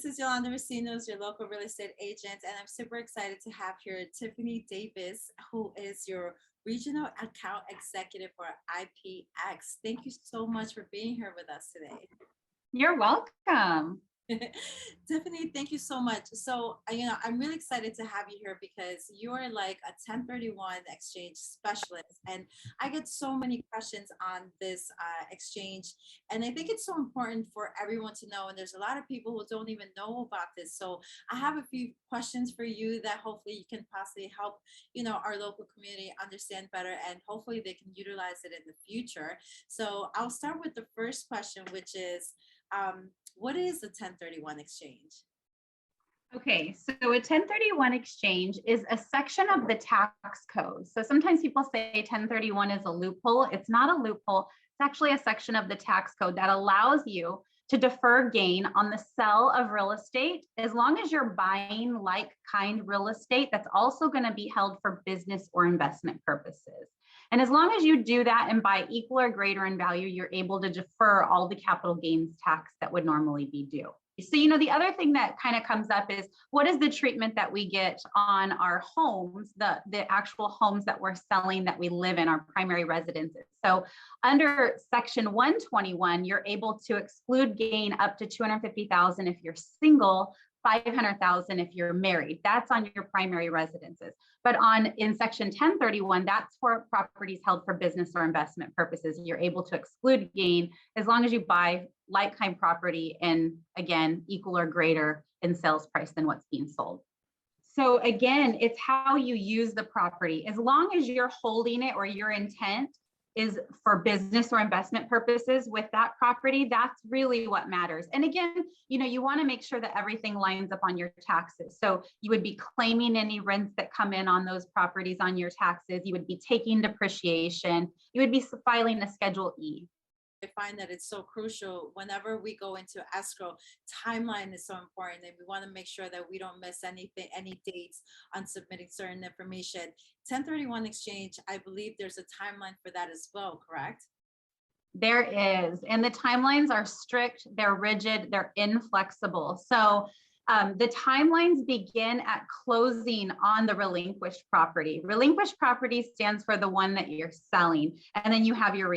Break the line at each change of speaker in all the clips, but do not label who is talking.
This is Yolanda Racinos, your local real estate agent, and I'm super excited to have here Tiffany Davies, who is your regional account executive for IPX. Thank you so much for being here with us today.
You're welcome.
Tiffany, thank you so much. So, I'm really excited to have you here because you're like a 1031 exchange specialist. And I get so many questions on this exchange. And I think it's so important for everyone to know. And there's a lot of people who don't even know about this. So I have a few questions for you that hopefully you can possibly help, our local community understand better. And hopefully they can utilize it in the future. So I'll start with the first question, which is, what is a 1031 exchange?
Okay, so a 1031 exchange is a section of the tax code. So sometimes people say 1031 is a loophole. It's not a loophole. It's actually a section of the tax code that allows you to defer gain on the sale of real estate as long as you're buying like-kind real estate that's also going to be held for business or investment purposes. And as long as you do that and buy equal or greater in value, you're able to defer all the capital gains tax that would normally be due. So, the other thing that kind of comes up is what is the treatment that we get on our homes, the actual homes that we're selling that we live in, our primary residences. So under section 121, you're able to exclude gain up to $250,000 if you're single, $500,000 if you're married. That's on your primary residences. But in section 1031, that's for properties held for business or investment purposes. You're able to exclude gain as long as you buy like-kind property and, again, equal or greater in sales price than what's being sold. So again, it's how you use the property. As long as you're holding it or your intent is for business or investment purposes with that property, that's really what matters. And again, you want to make sure that everything lines up on your taxes. So you would be claiming any rents that come in on those properties on your taxes. You would be taking depreciation. You would be filing a Schedule E.
I find that it's so crucial whenever we go into escrow. Timeline is so important, and we want to make sure that we don't miss anything, any dates on submitting certain information. 1031 exchange, I believe there's a timeline for that as well, correct?
There is, and the timelines are strict, they're rigid, they're inflexible. So the timelines begin at closing on the relinquished property. Relinquished property stands for the one that you're selling, and then you have your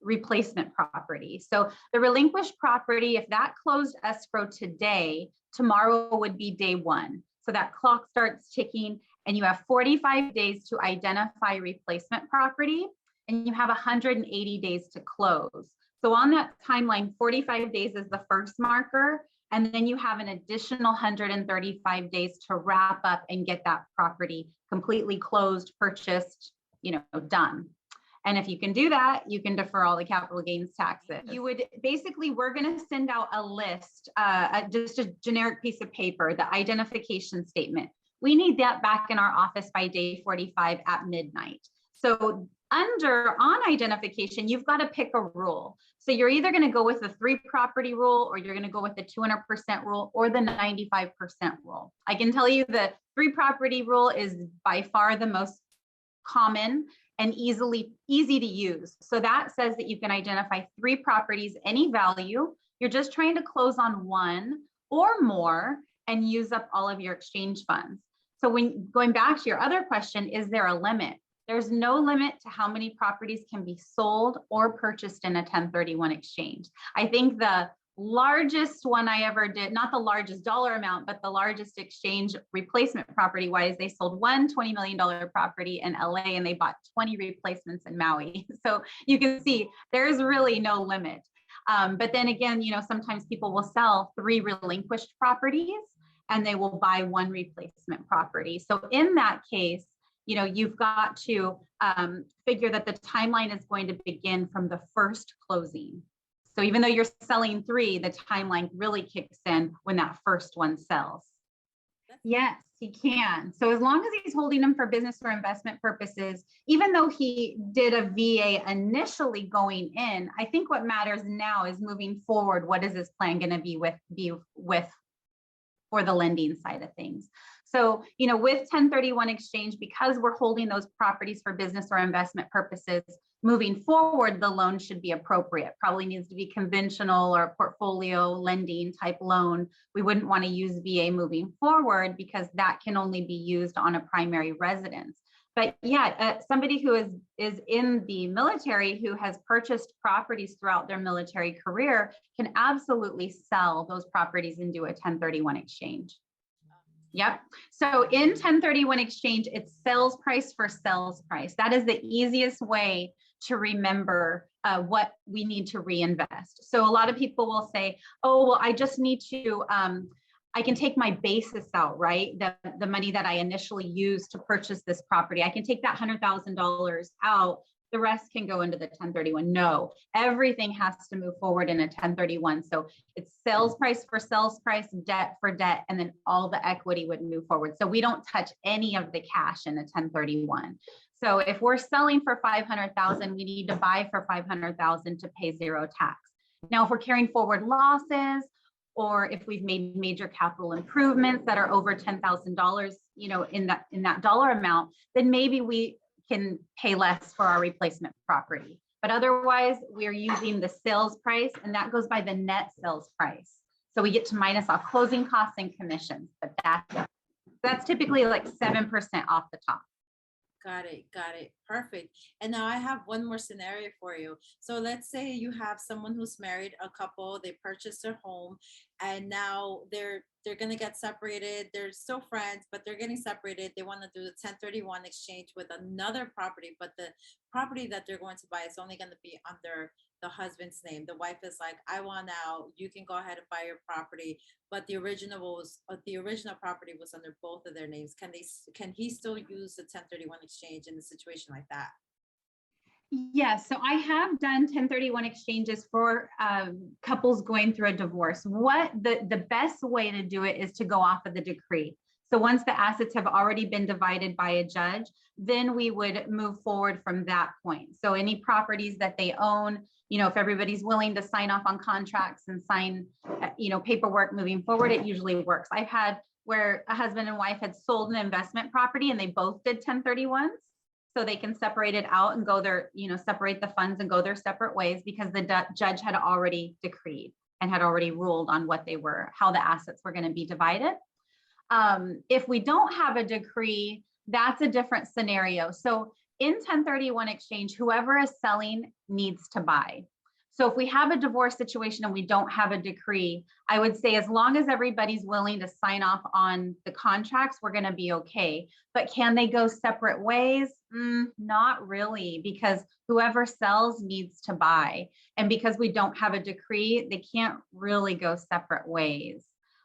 replacement property. So the relinquished property, if that closed escrow today, tomorrow would be day one. So that clock starts ticking, and you have 45 days to identify replacement property, and you have 180 days to close. So on that timeline, 45 days is the first marker. And then you have an additional 135 days to wrap up and get that property completely closed, purchased, done. And if you can do that, you can defer all the capital gains taxes. We're going to send out a list, just a generic piece of paper, the identification statement. We need that back in our office by day 45 at midnight. So on identification, you've got to pick a rule. So you're either going to go with the 3-property rule, or you're going to go with the 200% rule, or the 95% rule. I can tell you the 3-property rule is by far the most common and easy to use. So that says that you can identify 3 properties, any value. You're just trying to close on one or more and use up all of your exchange funds. So going back to your other question, is there a limit? There's no limit to how many properties can be sold or purchased in a 1031 exchange. I think the largest one I ever did, not the largest dollar amount, but the largest exchange replacement property wise, they sold one $20 million property in LA and they bought 20 replacements in Maui. So you can see there's really no limit. But then again, sometimes people will sell 3 relinquished properties and they will buy 1 replacement property. So in that case, you've got to figure that the timeline is going to begin from the first closing. So even though you're selling 3, the timeline really kicks in when that first one sells. Yes, he can. So as long as he's holding them for business or investment purposes, even though he did a VA initially going in, I think what matters now is moving forward. What is his plan going to be with for the lending side of things? So, with 1031 exchange, because we're holding those properties for business or investment purposes, moving forward, the loan should be appropriate. Probably needs to be conventional or portfolio lending type loan. We wouldn't want to use VA moving forward because that can only be used on a primary residence. But yeah, somebody who is in the military who has purchased properties throughout their military career can absolutely sell those properties and do a 1031 exchange. Yep. So in 1031 exchange, it's sales price for sales price. That is the easiest way to remember what we need to reinvest. So a lot of people will say, oh, well, I just need to, I can take my basis out, right? The money that I initially used to purchase this property. I can take that $100,000 out. The rest can go into the 1031. No, everything has to move forward in a 1031. So it's sales price for sales price, debt for debt, and then all the equity would move forward. So we don't touch any of the cash in a 1031. So if we're selling for 500,000, we need to buy for 500,000 to pay zero tax. Now, if we're carrying forward losses, or if we've made major capital improvements that are over $10,000, you know, in that dollar amount, then maybe we can pay less for our replacement property. But otherwise, we're using the sales price, and that goes by the net sales price. So we get to minus off closing costs and commissions, but that's typically like 7% off the top.
Got it. Got it. Perfect. And now I have one more scenario for you. So let's say you have someone who's married, a couple, they purchased their home, and now they're going to get separated. They're still friends, but they're getting separated. They want to do the 1031 exchange with another property, but the property that they're going to buy is only going to be under the husband's name. The wife is like, I want out. You can go ahead and buy your property, but the original property was under both of their names. Can he still use the 1031 exchange in a situation like that?
Yes, so I have done 1031 exchanges for couples going through a divorce. What the best way to do it is to go off of the decree. So once the assets have already been divided by a judge, then we would move forward from that point. So any properties that they own, you know, if everybody's willing to sign off on contracts and sign, you know, paperwork moving forward, it usually works. I've had where a husband and wife had sold an investment property and they both did 1031s. So they can separate it out and go their, you know, separate the funds and go their separate ways because the judge had already decreed and had already ruled on what they were, how the assets were going to be divided. If we don't have a decree, that's a different scenario. So in 1031 exchange, whoever is selling needs to buy. So if we have a divorce situation and we don't have a decree, I would say as long as everybody's willing to sign off on the contracts, we're going to be okay. But can they go separate ways? Not really, because whoever sells needs to buy. And because we don't have a decree, they can't really go separate ways.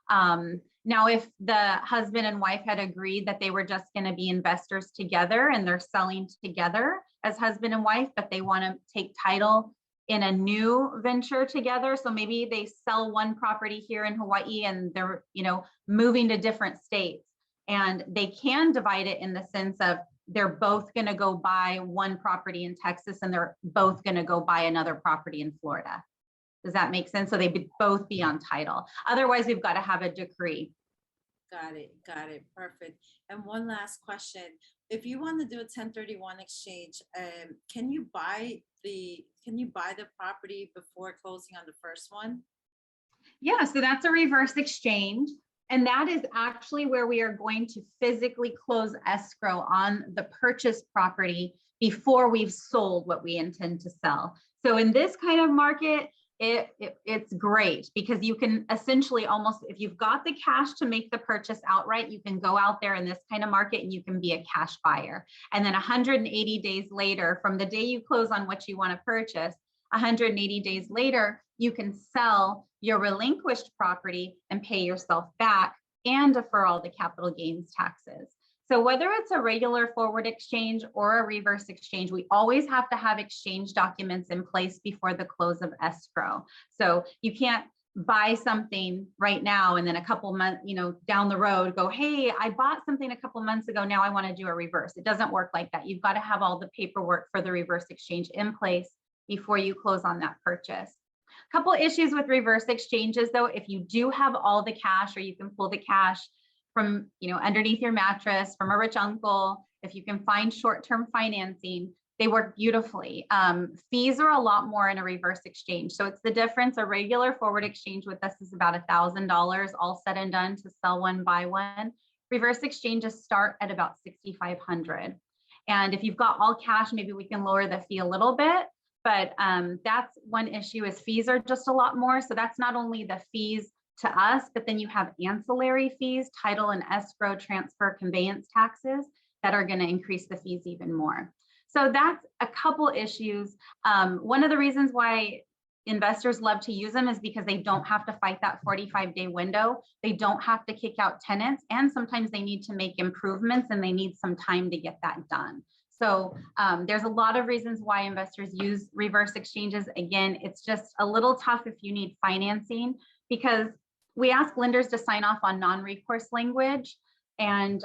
Now, if the husband and wife had agreed that they were just going to be investors together and they're selling together as husband and wife, but they want to take title in a new venture together. So maybe they sell one property here in Hawaii and they're, you know, moving to different states, and they can divide it in the sense of they're both going to go buy one property in Texas and they're both going to go buy another property in Florida. Does that make sense? So they would both be on title. Otherwise, we've got to have a decree.
Got it. Got it. Perfect. And one last question. If you want to do a 1031 exchange, can you buy the property before closing on the first one?
Yeah, so that's a reverse exchange. And that is actually where we are going to physically close escrow on the purchased property before we've sold what we intend to sell. So in this kind of market, it's great because you can essentially almost, if you've got the cash to make the purchase outright, you can go out there in this kind of market and you can be a cash buyer. And then 180 days later, from the day you close on what you want to purchase, 180 days later, you can sell your relinquished property and pay yourself back and defer all the capital gains taxes. So whether it's a regular forward exchange or a reverse exchange, we always have to have exchange documents in place before the close of escrow. So you can't buy something right now and then a couple months, you know, down the road go, hey, I bought something a couple months ago, now I want to do a reverse. It doesn't work like that. You've got to have all the paperwork for the reverse exchange in place before you close on that purchase. A couple issues with reverse exchanges though, if you do have all the cash or you can pull the cash from, you know, underneath your mattress from a rich uncle, if you can find short-term financing, They work beautifully. Fees are a lot more in a reverse exchange. So it's the difference. A regular forward exchange with us is about $1,000 all said and done to sell one, buy one. Reverse exchanges start at about 6,500. And if you've got all cash, maybe we can lower the fee a little bit. But that's one issue is fees are just a lot more. So that's not only the fees to us, but then you have ancillary fees, title and escrow, transfer, conveyance taxes that are going to increase the fees even more. So that's a couple issues. One of the reasons why investors love to use them is because they don't have to fight that 45-day window. They don't have to kick out tenants, and sometimes they need to make improvements and they need some time to get that done. So there's a lot of reasons why investors use reverse exchanges. Again, it's just a little tough if you need financing, because we ask lenders to sign off on non-recourse language. And,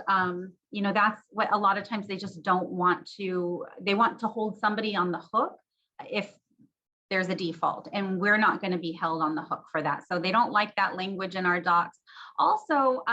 that's what a lot of times they just don't want to, they want to hold somebody on the hook if there's a default, and we're not going to be held on the hook for that. So they don't like that language in our docs. Also,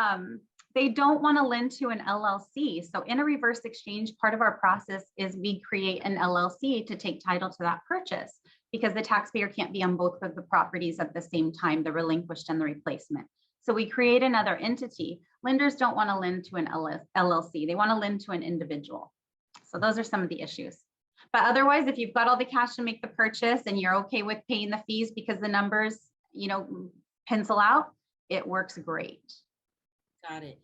they don't want to lend to an LLC. So in a reverse exchange, part of our process is we create an LLC to take title to that purchase, because the taxpayer can't be on both of the properties at the same time, the relinquished and the replacement. So we create another entity. Lenders don't want to lend to an LLC. They want to lend to an individual. So those are some of the issues. But otherwise, if you've got all the cash to make the purchase and you're okay with paying the fees because the numbers, pencil out, it works great.
Got it.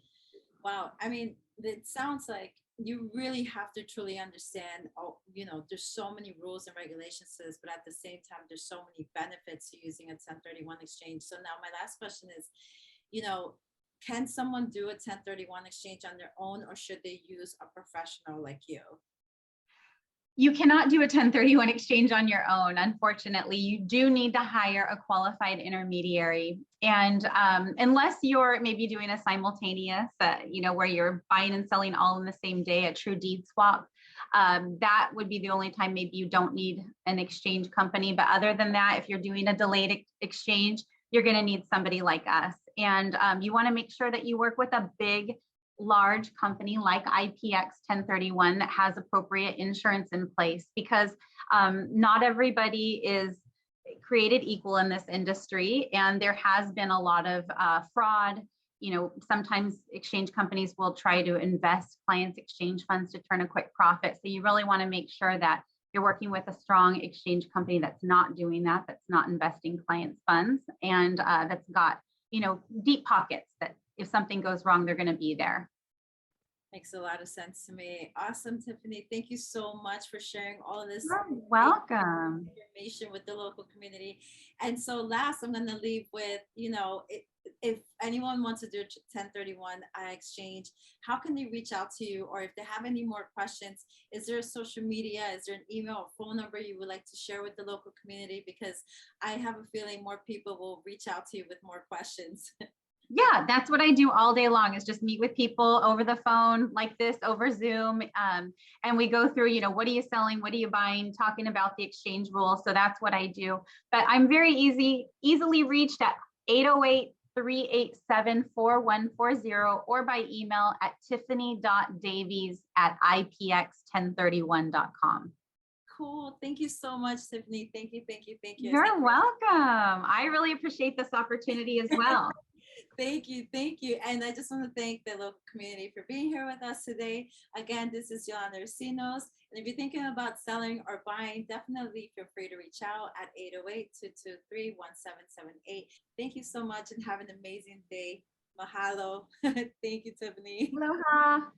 Wow. I mean, it sounds like you really have to truly understand, there's so many rules and regulations to this, but at the same time, there's so many benefits to using a 1031 exchange. So now my last question is, can someone do a 1031 exchange on their own, or should they use a professional like you?
You cannot do a 1031 exchange on your own. Unfortunately, you do need to hire a qualified intermediary. And unless you're maybe doing a simultaneous, where you're buying and selling all in the same day, a true deed swap, that would be the only time maybe you don't need an exchange company. But other than that, if you're doing a delayed exchange, you're going to need somebody like us. And you want to make sure that you work with a big, large company like IPX 1031 that has appropriate insurance in place, because not everybody is created equal in this industry, and there has been a lot of fraud. Sometimes exchange companies will try to invest clients' exchange funds to turn a quick profit. So you really want to make sure that you're working with a strong exchange company that's not doing that, that's not investing clients' funds, and that's got deep pockets, that if something goes wrong, they're going to be there.
Makes a lot of sense to me. Awesome, Tiffany. Thank you so much for sharing all of this
You're welcome.
information with the local community. And so last, I'm going to leave with, if anyone wants to do a 1031 exchange, how can they reach out to you? Or if they have any more questions, is there a social media, is there an email or phone number you would like to share with the local community? Because I have a feeling more people will reach out to you with more questions.
Yeah, that's what I do all day long, is just meet with people over the phone like this, over Zoom. And we go through, what are you selling? What are you buying? Talking about the exchange rules. So that's what I do. But I'm very easily reached at 808-387-4140 or by email at tiffany.davies@ipx1031.com.
Cool. Thank you so much, Tiffany. Thank you. Thank you. Thank you.
You're welcome. I really appreciate this opportunity as well.
Thank you. Thank you. And I just want to thank the local community for being here with us today. Again, this is Yolanda Recinos. And if you're thinking about selling or buying, definitely feel free to reach out at 808-223-1778. Thank you so much and have an amazing day. Mahalo. Thank you, Tiffany.
Aloha.